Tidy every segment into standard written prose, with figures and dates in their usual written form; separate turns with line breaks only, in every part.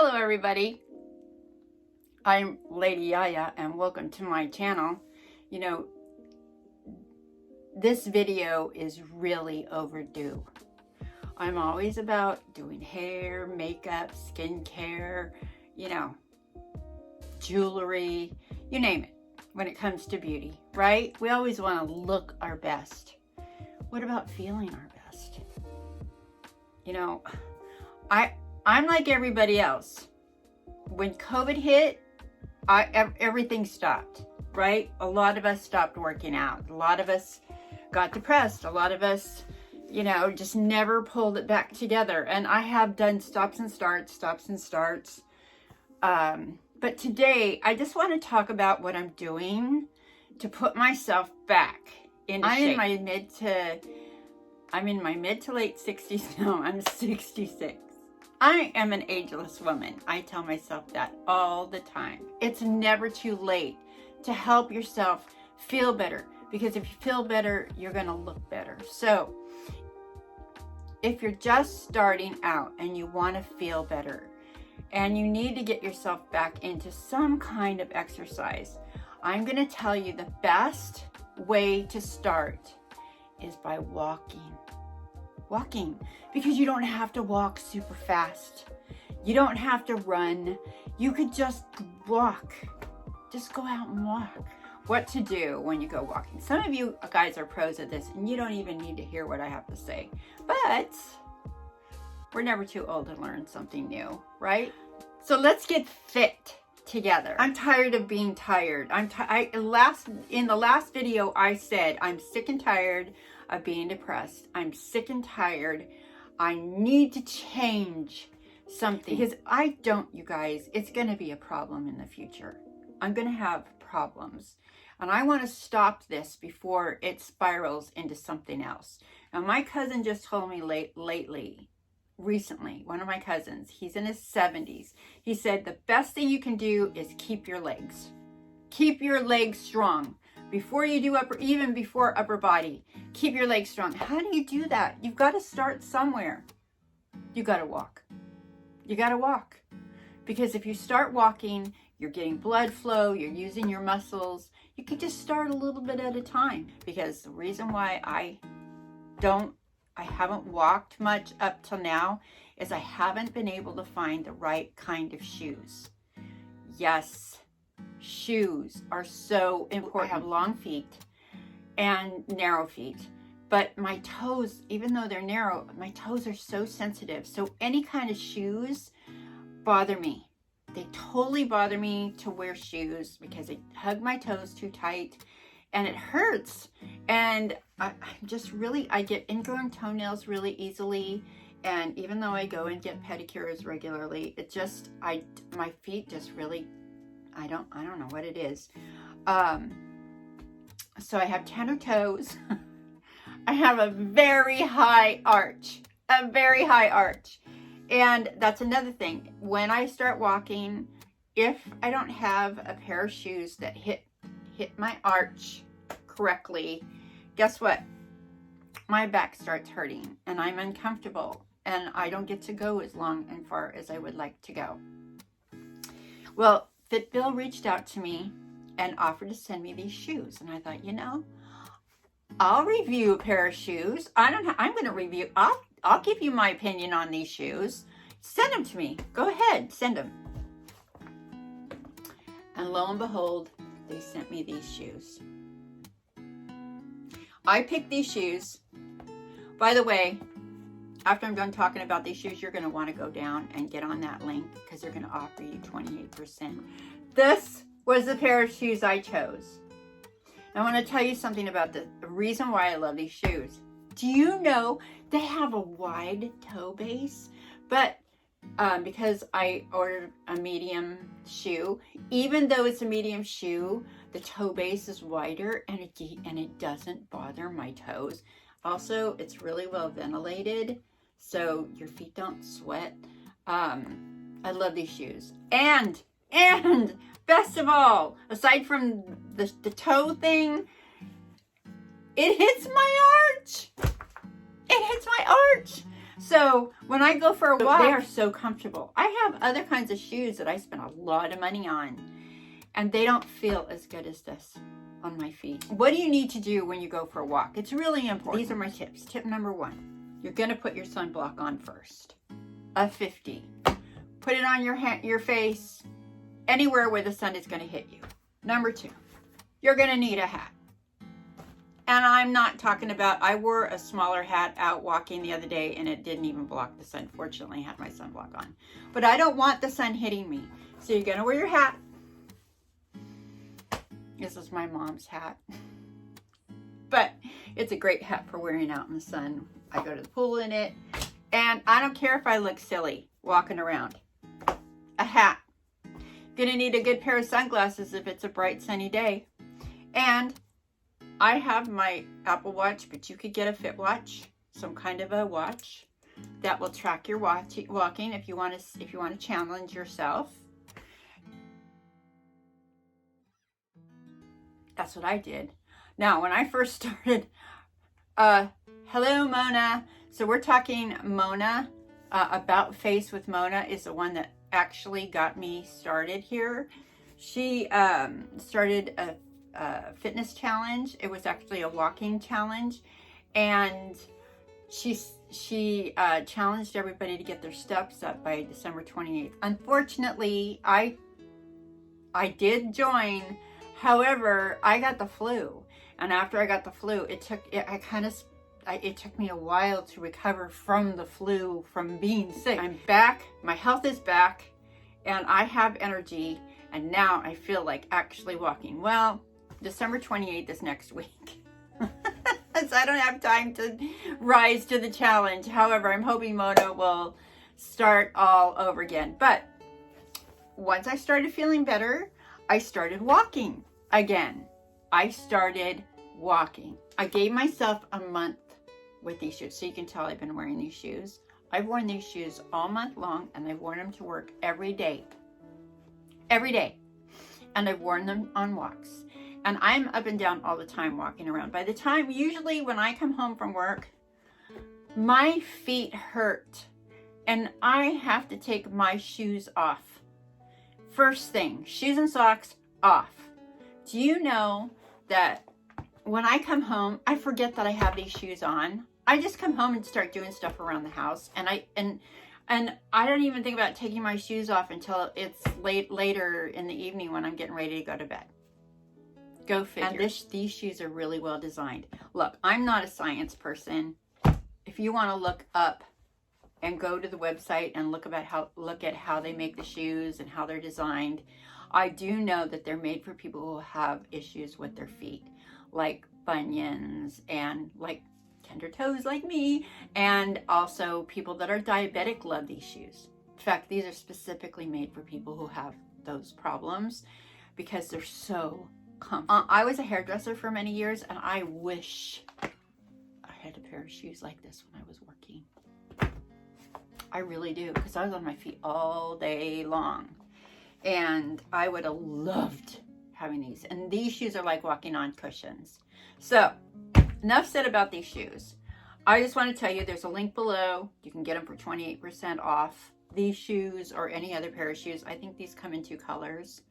Hello everybody, I'm Lady Yaya and welcome to my channel. You know, this video is really overdue. I'm always about doing hair, makeup, skincare, jewelry, you name it, when it comes to beauty, right? We always want to look our best. What about feeling our best? You know, I'm like everybody else. When COVID hit, everything stopped, right? A lot of us stopped working out. A lot of us got depressed. A lot of us, just never pulled it back together. And I have done stops and starts. But today, I just want to talk about what I'm doing to put myself back into shape. I'm in my mid to late 60s now. I'm 66. I am an ageless woman. I tell myself that all the time. It's never too late to help yourself feel better, because if you feel better, you're going to look better. So if you're just starting out and you want to feel better and you need to get yourself back into some kind of exercise, I'm going to tell you the best way to start is by walking, because you don't have to walk super fast. You don't have to run. You could just walk. Just go out and walk. What to do when you go walking. Some of you guys are pros at this and you don't even need to hear what I have to say. But we're never too old to learn something new, right? So let's get fit together. I'm tired of being tired. In the last video I said I'm sick and tired of being depressed. I'm sick and tired. I need to change something, because you guys, it's going to be a problem in the future. I'm going to have problems, and I want to stop this before it spirals into something else. Now, my cousin just told me recently, one of my cousins, he's in his 70s. He said the best thing you can do is keep your legs strong. Before you do even before upper body, keep your legs strong. How do you do that? You've got to start somewhere. You got to walk. Because if you start walking, you're getting blood flow, you're using your muscles. You can just start a little bit at a time. Because the reason why I haven't walked much up till now is I haven't been able to find the right kind of shoes. Yes, shoes are so important. I have long feet and narrow feet, but my toes, even though they're narrow, my toes are so sensitive. So any kind of shoes bother me. They totally bother me to wear shoes because they hug my toes too tight and it hurts. And I get ingrown toenails really easily. And even though I go and get pedicures regularly, my feet just really, I don't know what it is. So I have tender toes. I have a very high arch. And that's another thing. When I start walking, if I don't have a pair of shoes that hit my arch correctly, guess what? My back starts hurting and I'm uncomfortable and I don't get to go as long and far as I would like to go. Well, Fitville reached out to me and offered to send me these shoes. And I thought, I'll review a pair of shoes. I'll give you my opinion on these shoes. Send them to me. Go ahead, send them. And lo and behold, they sent me these shoes. I picked these shoes. By the way, after I'm done talking about these shoes, you're going to want to go down and get on that link because they're going to offer you 28%. This was the pair of shoes I chose. I want to tell you something about the reason why I love these shoes. Do you know they have a wide toe base? But because I ordered a medium shoe, even though it's a medium shoe, the toe base is wider and it doesn't bother my toes. Also, it's really well ventilated, so your feet don't sweat. I love these shoes. And best of all, aside from the toe thing, it hits my arch. So when I go for a walk, they are so comfortable. I have other kinds of shoes that I spend a lot of money on, and they don't feel as good as this on my feet. What do you need to do when you go for a walk? It's really important. These are my tips. Tip number 1, you're gonna put your sunblock on first. A 50. Put it on your face, anywhere where the sun is gonna hit you. Number 2, you're gonna need a hat. And I'm not talking about, I wore a smaller hat out walking the other day and it didn't even block the sun. Fortunately, I had my sunblock on. But I don't want the sun hitting me. So you're gonna wear your hat. This is my mom's hat. But it's a great hat for wearing out in the sun. I go to the pool in it. And I don't care if I look silly walking around. A hat. Gonna need a good pair of sunglasses if it's a bright sunny day. And I have my Apple Watch, but you could get a Fit Watch, some kind of a watch that will track your walking if you want to challenge yourself. That's what I did. Now, when I first started, hello Mona. So we're talking Mona, About Face with Mona is the one that actually got me started here. She started a fitness challenge. It was actually a walking challenge, and she challenged everybody to get their steps up by December 28th. Unfortunately, I did join. However, I got the flu, and after I got the flu, it took me a while to recover from the flu, from being sick. I'm back, my health is back, and I have energy, and now I feel like actually walking. Well, December 28th is next week. So I don't have time to rise to the challenge. However, I'm hoping Mona will start all over again. But once I started feeling better, I started walking again. I started walking. I gave myself a month with these shoes. So you can tell I've been wearing these shoes. I've worn these shoes all month long, and I've worn them to work every day. Every day. And I've worn them on walks. And I'm up and down all the time walking around. By the time, usually when I come home from work, my feet hurt and I have to take my shoes off. First thing, shoes and socks off. Do you know that when I come home, I forget that I have these shoes on? I just come home and start doing stuff around the house, and I don't even think about taking my shoes off until it's later in the evening when I'm getting ready to go to bed. Go figure. And these shoes are really well designed. Look, I'm not a science person. If you want to look up and go to the website and look at how they make the shoes and how they're designed, I do know that they're made for people who have issues with their feet, like bunions and like tender toes like me, and also people that are diabetic love these shoes. In fact, these are specifically made for people who have those problems because they're so comfortable. I was a hairdresser for many years, and I wish I had a pair of shoes like this when I was working. I really do, because I was on my feet all day long, and I would have loved having these. And these shoes are like walking on cushions. So enough said about these shoes. I just want to tell you there's a link below. You can get them for 28% off these shoes or any other pair of shoes. I think these come in 2 colors.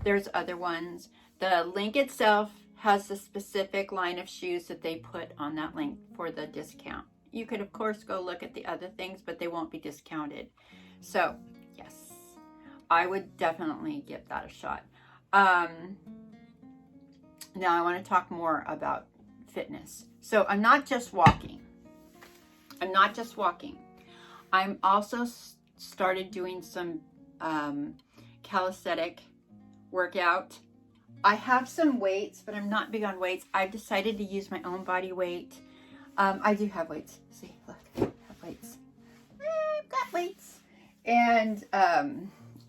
There's other ones. The link itself has the specific line of shoes that they put on that link for the discount. You could, of course, go look at the other things, but they won't be discounted. So, yes, I would definitely give that a shot. Now, I want to talk more about fitness. So, I'm not just walking. I'm also started doing some calisthenic workout. I have some weights, but I'm not big on weights. I've decided to use my own body weight. I do have weights. See, look, I have weights. I've got weights. And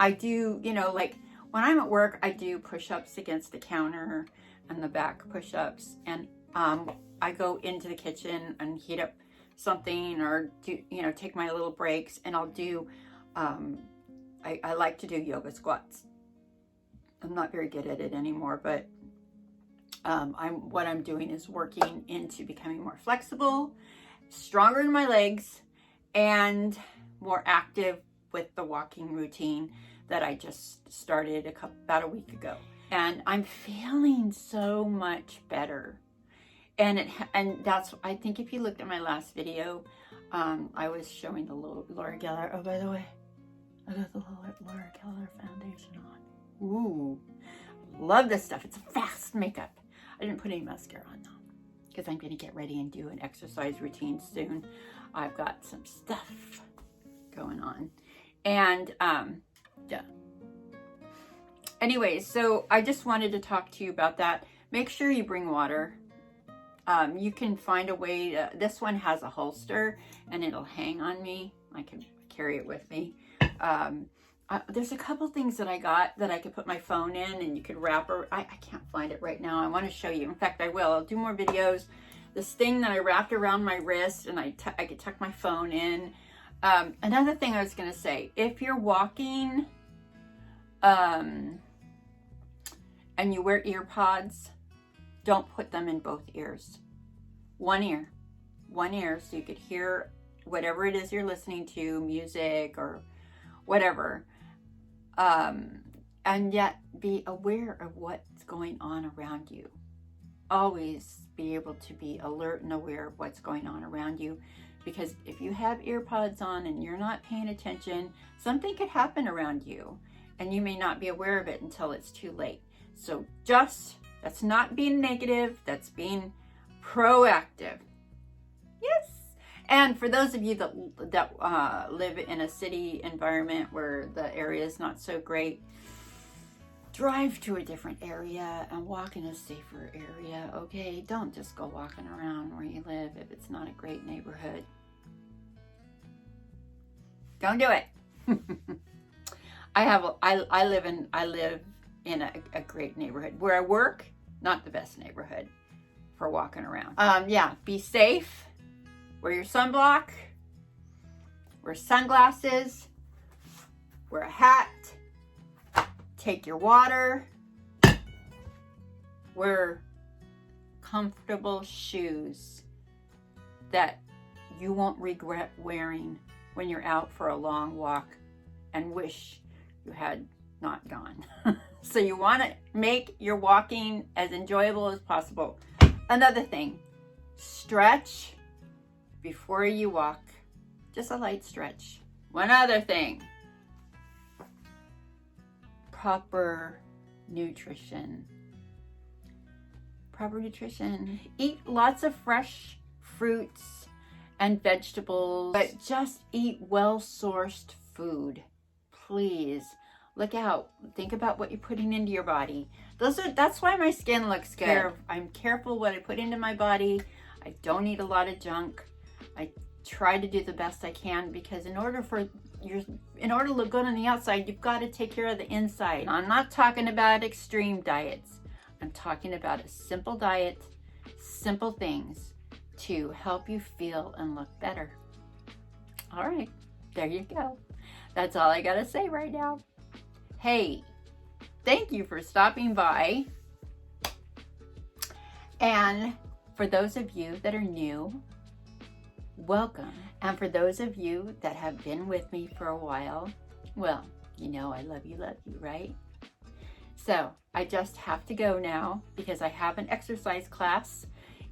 I do, like when I'm at work, I do push-ups against the counter and the back push-ups. And I go into the kitchen and heat up something or do, take my little breaks, and I'll do, I like to do yoga squats. I'm not very good at it anymore, but what I'm doing is working into becoming more flexible, stronger in my legs, and more active with the walking routine that I just started about a week ago. And I'm feeling so much better. And that's, I think if you looked at my last video, I was showing the Laura Geller. Oh, by the way, I got the Laura Geller foundation on. Ooh, love this stuff. It's a fast makeup. I didn't put any mascara on though, because I'm going to get ready and do an exercise routine soon. I've got some stuff going on. And yeah. Anyways, so I just wanted to talk to you about that. Make sure you bring water. You can find a way to, this one has a holster and it'll hang on me. I can carry it with me. There's a couple things that I got that I could put my phone in and you could wrap, I can't find it right now. I want to show you. In fact, I will. I'll do more videos. This thing that I wrapped around my wrist and I could tuck my phone in. Another thing I was going to say, if you're walking and you wear ear pods, don't put them in both ears. One ear so you could hear whatever it is you're listening to, music or whatever, and yet be aware of what's going on around you. Always be able to be alert and aware of what's going on around you, because if you have ear pods on and you're not paying attention, something could happen around you and you may not be aware of it until it's too late. So that's not being negative, that's being proactive. Yes. And for those of you that live in a city environment where the area is not so great, drive to a different area and walk in a safer area, okay? Don't just go walking around where you live if it's not a great neighborhood. Don't do it. I live in a great neighborhood. Where I work, not the best neighborhood for walking around. Yeah, be safe. Wear your sunblock. Wear sunglasses. Wear a hat. Take your water. Wear comfortable shoes that you won't regret wearing when you're out for a long walk and wish you had not gone. So you want to make your walking as enjoyable as possible. Another thing, stretch before you walk. Just a light stretch. One other thing, proper nutrition. Proper nutrition. Eat lots of fresh fruits and vegetables, but just eat well-sourced food. Please. Look out. Think about what you're putting into your body. That's why my skin looks good. I'm careful what I put into my body. I don't eat a lot of junk. I try to do the best I can, because in order to look good on the outside, you've got to take care of the inside. I'm not talking about extreme diets. I'm talking about a simple diet, simple things to help you feel and look better. All right, there you go. That's all I got to say right now. Hey, thank you for stopping by. And for those of you that are new, welcome. And for those of you that have been with me for a while, well, you know I love you, right? So I just have to go now because I have an exercise class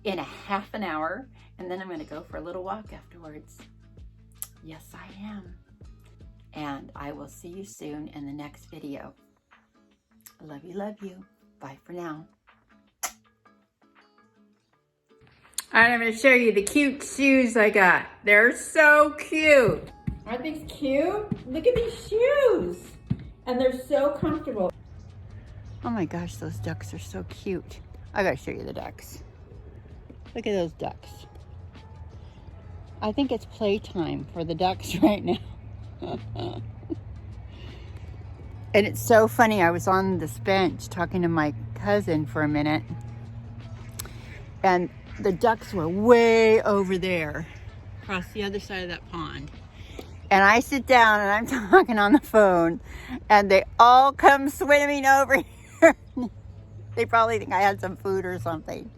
in a half an hour, and then I'm going to go for a little walk afterwards. Yes, I am. And I will see you soon in the next video. Love you. Bye for now. All right, I'm going to show you the cute shoes I got. They're so cute. Aren't these cute? Look at these shoes. And they're so comfortable. Oh my gosh, those ducks are so cute. I got to show you the ducks. Look at those ducks. I think it's playtime for the ducks right now. And it's so funny, I was on this bench talking to my cousin for a minute, and the ducks were way over there across the other side of that pond, and I sit down and I'm talking on the phone and they all come swimming over here. They probably think I had some food or something.